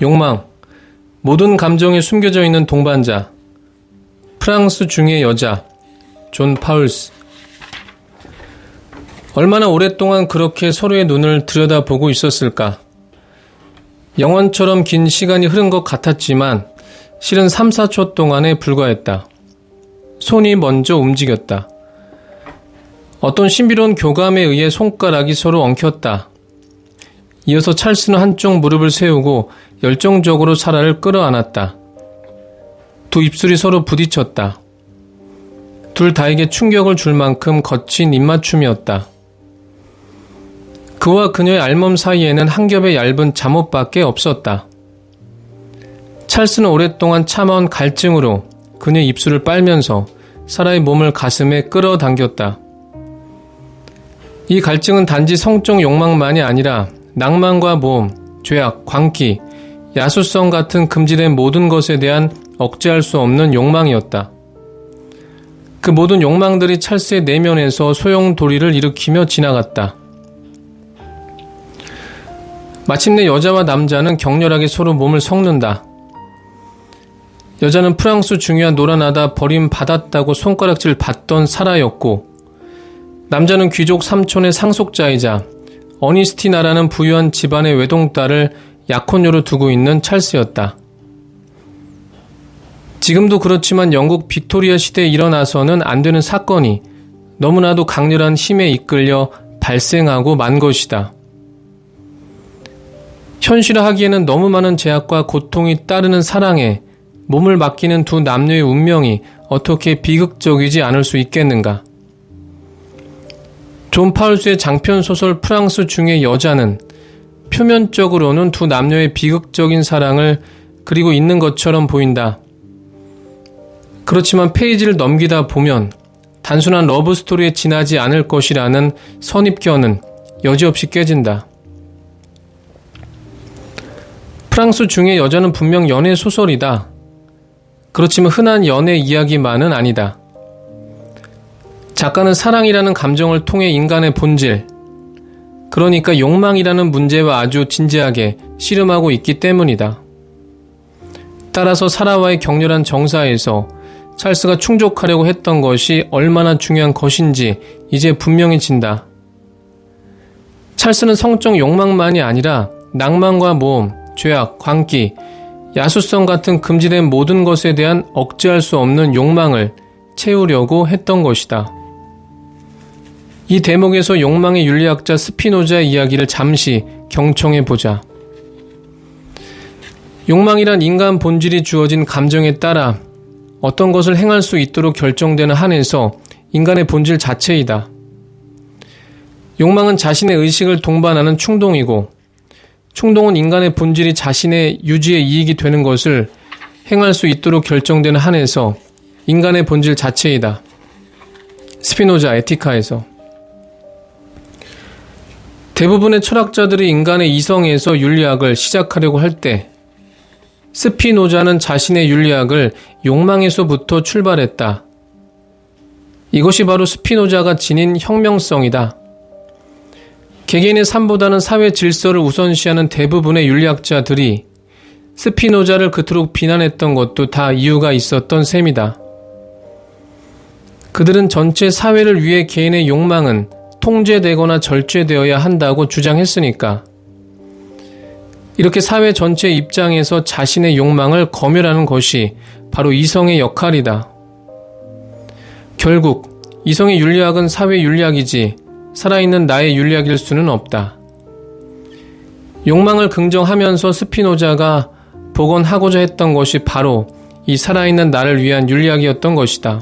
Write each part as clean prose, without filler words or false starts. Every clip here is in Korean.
욕망, 모든 감정에 숨겨져 있는 동반자. 프랑스 중의 여자, 존 파울스. 얼마나 오랫동안 그렇게 서로의 눈을 들여다보고 있었을까? 영원처럼 긴 시간이 흐른 것 같았지만 실은 3, 4초 동안에 불과했다. 손이 먼저 움직였다. 어떤 신비로운 교감에 의해 손가락이 서로 엉켰다. 이어서 찰스는 한쪽 무릎을 세우고 열정적으로 사라를 끌어안았다. 두 입술이 서로 부딪혔다. 둘 다에게 충격을 줄 만큼 거친 입맞춤이었다. 그와 그녀의 알몸 사이에는 한 겹의 얇은 잠옷밖에 없었다. 찰스는 오랫동안 참아온 갈증으로 그녀의 입술을 빨면서 사라의 몸을 가슴에 끌어당겼다. 이 갈증은 단지 성적 욕망만이 아니라 낭만과 모험, 죄악, 광기, 야수성 같은 금지된 모든 것에 대한 억제할 수 없는 욕망이었다. 그 모든 욕망들이 찰스의 내면에서 소용돌이를 일으키며 지나갔다. 마침내 여자와 남자는 격렬하게 서로 몸을 섞는다. 여자는 프랑스 중요한 노란하다 버림받았다고 손가락질 받던 사라였고, 남자는 귀족 삼촌의 상속자이자 어니스티나라는 부유한 집안의 외동딸을 약혼녀로 두고 있는 찰스였다. 지금도 그렇지만 영국 빅토리아 시대에 일어나서는 안 되는 사건이 너무나도 강렬한 힘에 이끌려 발생하고 만 것이다. 현실화하기에는 너무 많은 제약과 고통이 따르는 사랑에 몸을 맡기는 두 남녀의 운명이 어떻게 비극적이지 않을 수 있겠는가. 존 파울스의 장편소설 프랑스 중의 여자는 표면적으로는 두 남녀의 비극적인 사랑을 그리고 있는 것처럼 보인다. 그렇지만 페이지를 넘기다 보면 단순한 러브스토리에 지나지 않을 것이라는 선입견은 여지없이 깨진다. 프랑스 중의 여자는 분명 연애 소설이다. 그렇지만 흔한 연애 이야기만은 아니다. 작가는 사랑이라는 감정을 통해 인간의 본질, 그러니까 욕망이라는 문제와 아주 진지하게 씨름하고 있기 때문이다. 따라서 사라와의 격렬한 정사에서 찰스가 충족하려고 했던 것이 얼마나 중요한 것인지 이제 분명해진다. 찰스는 성적 욕망만이 아니라 낭만과 모험, 죄악, 광기, 야수성 같은 금지된 모든 것에 대한 억제할 수 없는 욕망을 채우려고 했던 것이다. 이 대목에서 욕망의 윤리학자 스피노자의 이야기를 잠시 경청해보자. 욕망이란 인간 본질이 주어진 감정에 따라 어떤 것을 행할 수 있도록 결정되는 한에서 인간의 본질 자체이다. 욕망은 자신의 의식을 동반하는 충동이고, 충동은 인간의 본질이 자신의 유지에 이익이 되는 것을 행할 수 있도록 결정되는 한에서 인간의 본질 자체이다. 스피노자 에티카에서. 대부분의 철학자들이 인간의 이성에서 윤리학을 시작하려고 할 때 스피노자는 자신의 윤리학을 욕망에서부터 출발했다. 이것이 바로 스피노자가 지닌 혁명성이다. 개개인의 삶보다는 사회 질서를 우선시하는 대부분의 윤리학자들이 스피노자를 그토록 비난했던 것도 다 이유가 있었던 셈이다. 그들은 전체 사회를 위해 개인의 욕망은 통제되거나 절제되어야 한다고 주장했으니까. 이렇게 사회 전체의 입장에서 자신의 욕망을 검열하는 것이 바로 이성의 역할이다. 결국 이성의 윤리학은 사회 윤리학이지 살아있는 나의 윤리학일 수는 없다. 욕망을 긍정하면서 스피노자가 복원하고자 했던 것이 바로 이 살아있는 나를 위한 윤리학이었던 것이다.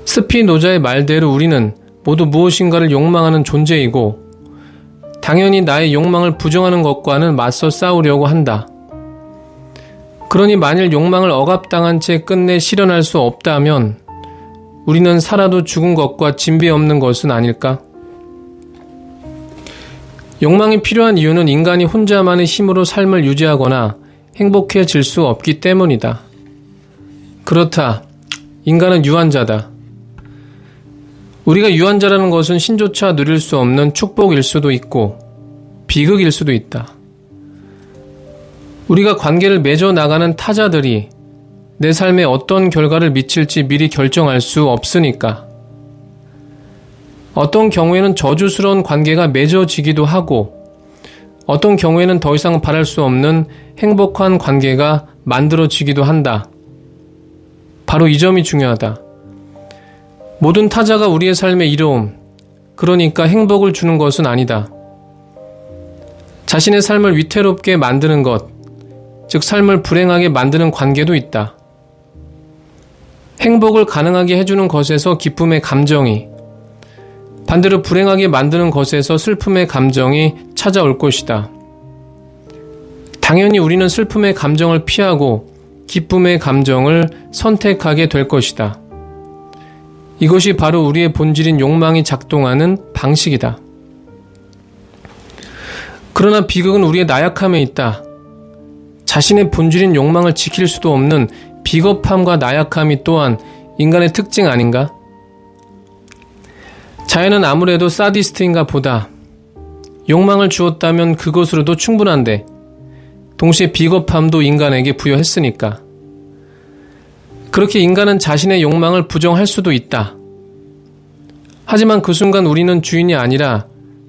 스피노자의 말대로 우리는 모두 무엇인가를 욕망하는 존재이고, 당연히 나의 욕망을 부정하는 것과는 맞서 싸우려고 한다. 그러니 만일 욕망을 억압당한 채 끝내 실현할 수 없다면 우리는 살아도 죽은 것과 진배 없는 것은 아닐까? 욕망이 필요한 이유는 인간이 혼자만의 힘으로 삶을 유지하거나 행복해질 수 없기 때문이다. 그렇다. 인간은 유한자다. 우리가 유한자라는 것은 신조차 누릴 수 없는 축복일 수도 있고 비극일 수도 있다. 우리가 관계를 맺어 나가는 타자들이 내 삶에 어떤 결과를 미칠지 미리 결정할 수 없으니까. 어떤 경우에는 저주스러운 관계가 맺어지기도 하고, 어떤 경우에는 더 이상 바랄 수 없는 행복한 관계가 만들어지기도 한다. 바로 이 점이 중요하다. 모든 타자가 우리의 삶의 이로움, 그러니까 행복을 주는 것은 아니다. 자신의 삶을 위태롭게 만드는 것, 즉 삶을 불행하게 만드는 관계도 있다. 행복을 가능하게 해주는 것에서 기쁨의 감정이, 반대로 불행하게 만드는 것에서 슬픔의 감정이 찾아올 것이다. 당연히 우리는 슬픔의 감정을 피하고 기쁨의 감정을 선택하게 될 것이다. 이것이 바로 우리의 본질인 욕망이 작동하는 방식이다. 그러나 비극은 우리의 나약함에 있다. 자신의 본질인 욕망을 지킬 수도 없는 비겁함과 나약함이 또한 인간의 특징 아닌가? 자연은 아무래도 사디스트인가 보다. 욕망을 주었다면 그것으로도 충분한데 동시에 비겁함도 인간에게 부여했으니까. 그렇게 인간은 자신의 욕망을 부정할 수도 있다. 하지만 그 순간 우리는 주인이 아니라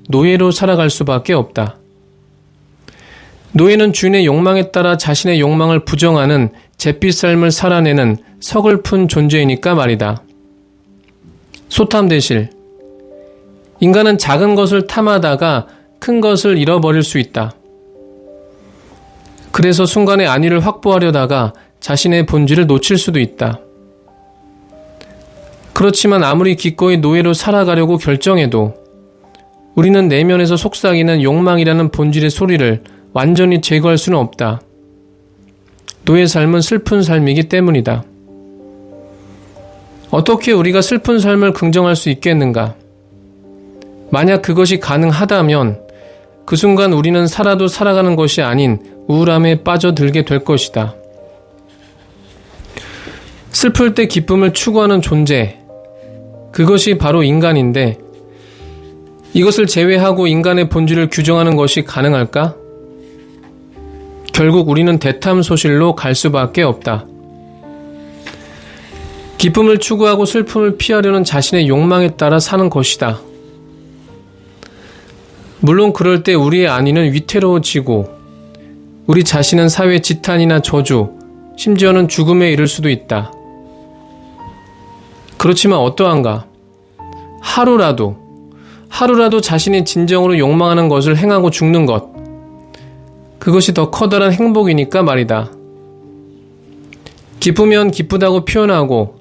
노예로 살아갈 수밖에 없다. 노예는 주인의 욕망에 따라 자신의 욕망을 부정하는 잿빛 삶을 살아내는 서글픈 존재이니까 말이다. 소탐대실. 인간은 작은 것을 탐하다가 큰 것을 잃어버릴 수 있다. 그래서 순간의 안위를 확보하려다가 자신의 본질을 놓칠 수도 있다. 그렇지만 아무리 기꺼이 노예로 살아가려고 결정해도 우리는 내면에서 속삭이는 욕망이라는 본질의 소리를 완전히 제거할 수는 없다. 노예 삶은 슬픈 삶이기 때문이다. 어떻게 우리가 슬픈 삶을 긍정할 수 있겠는가? 만약 그것이 가능하다면 그 순간 우리는 살아도 살아가는 것이 아닌 우울함에 빠져들게 될 것이다. 슬플 때 기쁨을 추구하는 존재, 그것이 바로 인간인데 이것을 제외하고 인간의 본질을 규정하는 것이 가능할까? 결국 우리는 대탐소실로 갈 수밖에 없다. 기쁨을 추구하고 슬픔을 피하려는 자신의 욕망에 따라 사는 것이다. 물론 그럴 때 우리의 안위는 위태로워지고 우리 자신은 사회의 지탄이나 저주, 심지어는 죽음에 이를 수도 있다. 그렇지만 어떠한가? 하루라도 자신이 진정으로 욕망하는 것을 행하고 죽는 것, 그것이 더 커다란 행복이니까 말이다. 기쁘면 기쁘다고 표현하고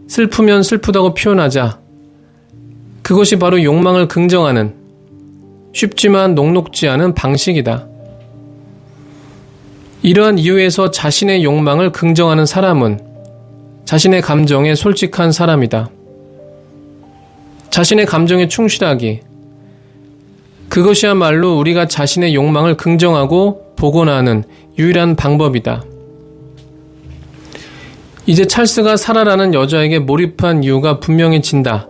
슬프면 슬프다고 표현하자. 그것이 바로 욕망을 긍정하는 쉽지만 녹록지 않은 방식이다. 이러한 이유에서 자신의 욕망을 긍정하는 사람은 자신의 감정에 솔직한 사람이다. 자신의 감정에 충실하기, 그것이야말로 우리가 자신의 욕망을 긍정하고 복원하는 유일한 방법이다. 이제 찰스가 사라라는 여자에게 몰입한 이유가 분명해진다.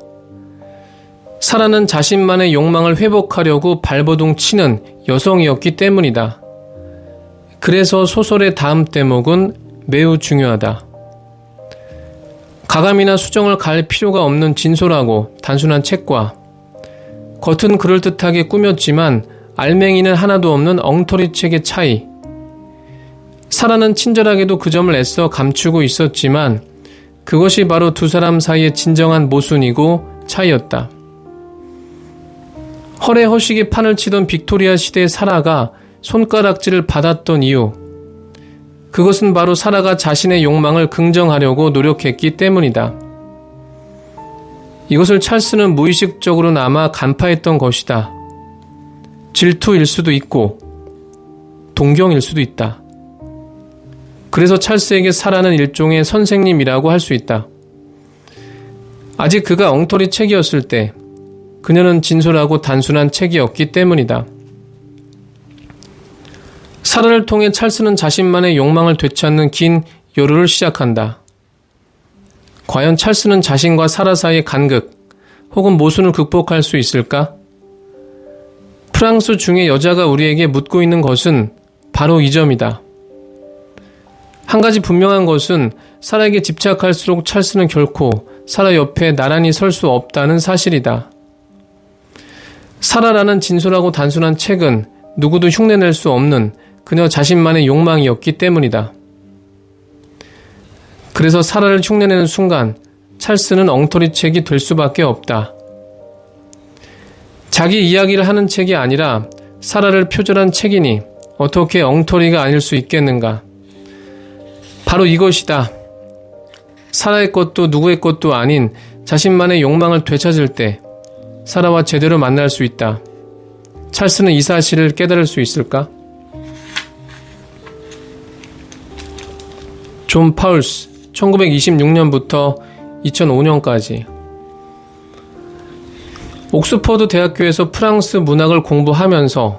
사라는 자신만의 욕망을 회복하려고 발버둥 치는 여성이었기 때문이다. 그래서 소설의 다음 대목은 매우 중요하다. 가감이나 수정을 가할 필요가 없는 진솔하고 단순한 책과 겉은 그럴듯하게 꾸몄지만 알맹이는 하나도 없는 엉터리 책의 차이. 사라는 친절하게도 그 점을 애써 감추고 있었지만 그것이 바로 두 사람 사이의 진정한 모순이고 차이였다. 허례허식이 판을 치던 빅토리아 시대의 사라가 손가락질을 받았던 이유, 그것은 바로 사라가 자신의 욕망을 긍정하려고 노력했기 때문이다. 이것을 찰스는 무의식적으로나마 간파했던 것이다. 질투일 수도 있고 동경일 수도 있다. 그래서 찰스에게 사라는 일종의 선생님이라고 할 수 있다. 아직 그가 엉터리 책이었을 때 그녀는 진솔하고 단순한 책이었기 때문이다. 사라를 통해 찰스는 자신만의 욕망을 되찾는 긴 여루를 시작한다. 과연 찰스는 자신과 사라 사이의 간극 혹은 모순을 극복할 수 있을까? 프랑스 중의 여자가 우리에게 묻고 있는 것은 바로 이 점이다. 한 가지 분명한 것은 사라에게 집착할수록 찰스는 결코 사라 옆에 나란히 설 수 없다는 사실이다. 사라라는 진솔하고 단순한 책은 누구도 흉내낼 수 없는 그녀 자신만의 욕망이었기 때문이다. 그래서 사라를 흉내내는 순간 찰스는 엉터리책이 될 수밖에 없다. 자기 이야기를 하는 책이 아니라 사라를 표절한 책이니 어떻게 엉터리가 아닐 수 있겠는가. 바로 이것이다. 사라의 것도 누구의 것도 아닌 자신만의 욕망을 되찾을 때 사라와 제대로 만날 수 있다. 찰스는 이 사실을 깨달을 수 있을까? 존 파울스, 1926년부터 2005년까지 옥스퍼드 대학교에서 프랑스 문학을 공부하면서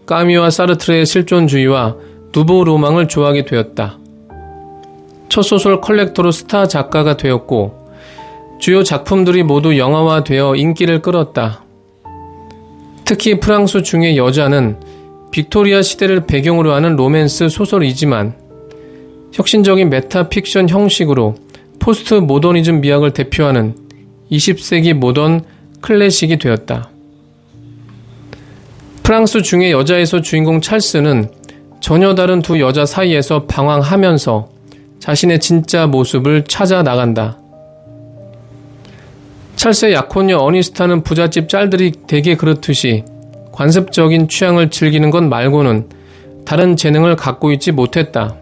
까미와 사르트르의 실존주의와 누보 로망을 좋아하게 되었다. 첫 소설 컬렉터로 스타 작가가 되었고 주요 작품들이 모두 영화화되어 인기를 끌었다. 특히 프랑스 중의 여자는 빅토리아 시대를 배경으로 하는 로맨스 소설이지만 혁신적인 메타픽션 형식으로 포스트 모더니즘 미학을 대표하는 20세기 모던 클래식이 되었다. 프랑스 중의 여자에서 주인공 찰스는 전혀 다른 두 여자 사이에서 방황하면서 자신의 진짜 모습을 찾아 나간다. 찰스의 약혼녀 어니스타는 부잣집 짤들이 대개 그렇듯이 관습적인 취향을 즐기는 것 말고는 다른 재능을 갖고 있지 못했다.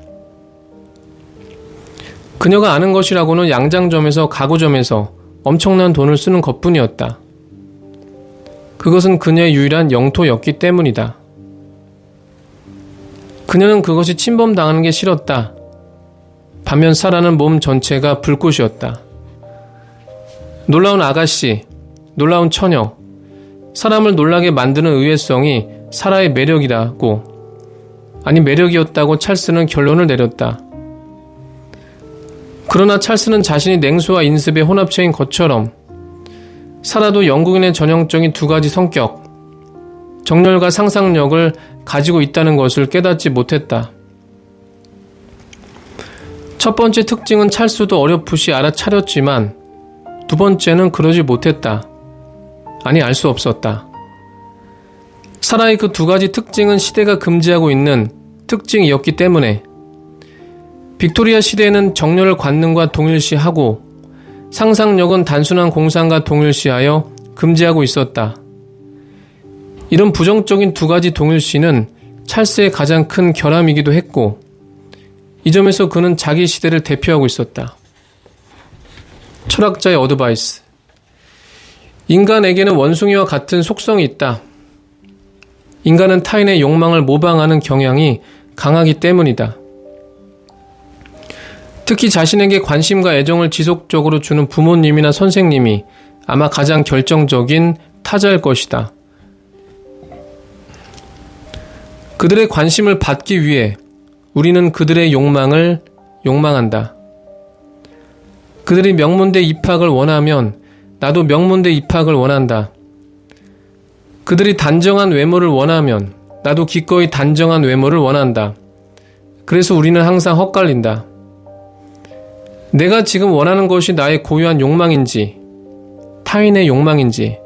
그녀가 아는 것이라고는 양장점에서 가구점에서 엄청난 돈을 쓰는 것뿐이었다. 그것은 그녀의 유일한 영토였기 때문이다. 그녀는 그것이 침범당하는 게 싫었다. 반면 사라는 몸 전체가 불꽃이었다. 놀라운 아가씨, 놀라운 처녀, 사람을 놀라게 만드는 의외성이 사라의 매력이라고, 아니 매력이었다고 찰스는 결론을 내렸다. 그러나 찰스는 자신이 냉소와 인습의 혼합체인 것처럼 사라도 영국인의 전형적인 두 가지 성격, 정열과 상상력을 가지고 있다는 것을 깨닫지 못했다. 첫 번째 특징은 찰스도 어렴풋이 알아차렸지만 두 번째는 그러지 못했다. 아니, 알 수 없었다. 사라의 그 두 가지 특징은 시대가 금지하고 있는 특징이었기 때문에 빅토리아 시대에는 정열을 관능과 동일시하고 상상력은 단순한 공상과 동일시하여 금지하고 있었다. 이런 부정적인 두 가지 동일시는 찰스의 가장 큰 결함이기도 했고 이 점에서 그는 자기 시대를 대표하고 있었다. 철학자의 어드바이스. 인간에게는 원숭이와 같은 속성이 있다. 인간은 타인의 욕망을 모방하는 경향이 강하기 때문이다. 특히 자신에게 관심과 애정을 지속적으로 주는 부모님이나 선생님이 아마 가장 결정적인 타자일 것이다. 그들의 관심을 받기 위해 우리는 그들의 욕망을 욕망한다. 그들이 명문대 입학을 원하면 나도 명문대 입학을 원한다. 그들이 단정한 외모를 원하면 나도 기꺼이 단정한 외모를 원한다. 그래서 우리는 항상 헛갈린다. 내가 지금 원하는 것이 나의 고유한 욕망인지 타인의 욕망인지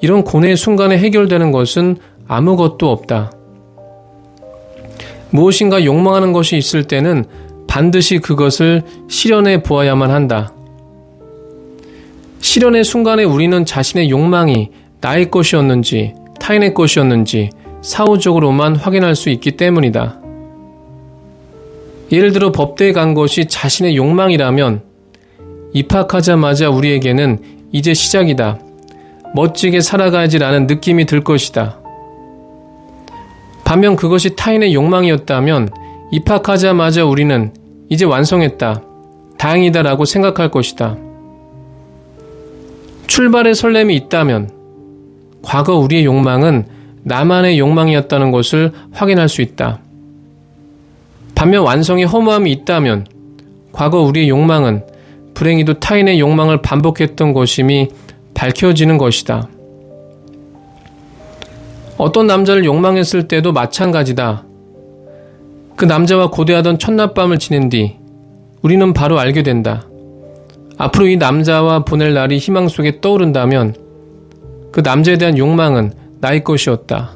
이런 고뇌의 순간에 해결되는 것은 아무것도 없다. 무엇인가 욕망하는 것이 있을 때는 반드시 그것을 실현해 보아야만 한다. 실현의 순간에 우리는 자신의 욕망이 나의 것이었는지 타인의 것이었는지 사후적으로만 확인할 수 있기 때문이다. 예를 들어 법대에 간 것이 자신의 욕망이라면 입학하자마자 우리에게는 이제 시작이다. 멋지게 살아가야지라는 느낌이 들 것이다. 반면 그것이 타인의 욕망이었다면 입학하자마자 우리는 이제 완성했다. 다행이다라고 생각할 것이다. 출발의 설렘이 있다면 과거 우리의 욕망은 나만의 욕망이었다는 것을 확인할 수 있다. 반면 완성의 허무함이 있다면 과거 우리의 욕망은 불행히도 타인의 욕망을 반복했던 것임이 밝혀지는 것이다. 어떤 남자를 욕망했을 때도 마찬가지다. 그 남자와 고대하던 첫날 밤을 지낸 뒤 우리는 바로 알게 된다. 앞으로 이 남자와 보낼 날이 희망 속에 떠오른다면 그 남자에 대한 욕망은 나의 것이었다.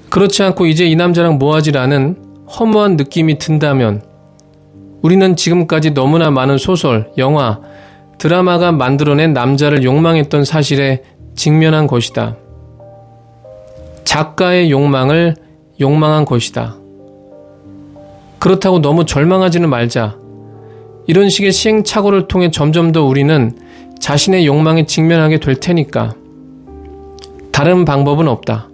그렇지 않고 이제 이 남자랑 뭐하지라는 허무한 느낌이 든다면 우리는 지금까지 너무나 많은 소설, 영화, 드라마가 만들어낸 남자를 욕망했던 사실에 직면한 것이다. 작가의 욕망을 욕망한 것이다. 그렇다고 너무 절망하지는 말자. 이런 식의 시행착오를 통해 점점 더 우리는 자신의 욕망에 직면하게 될 테니까. 다른 방법은 없다.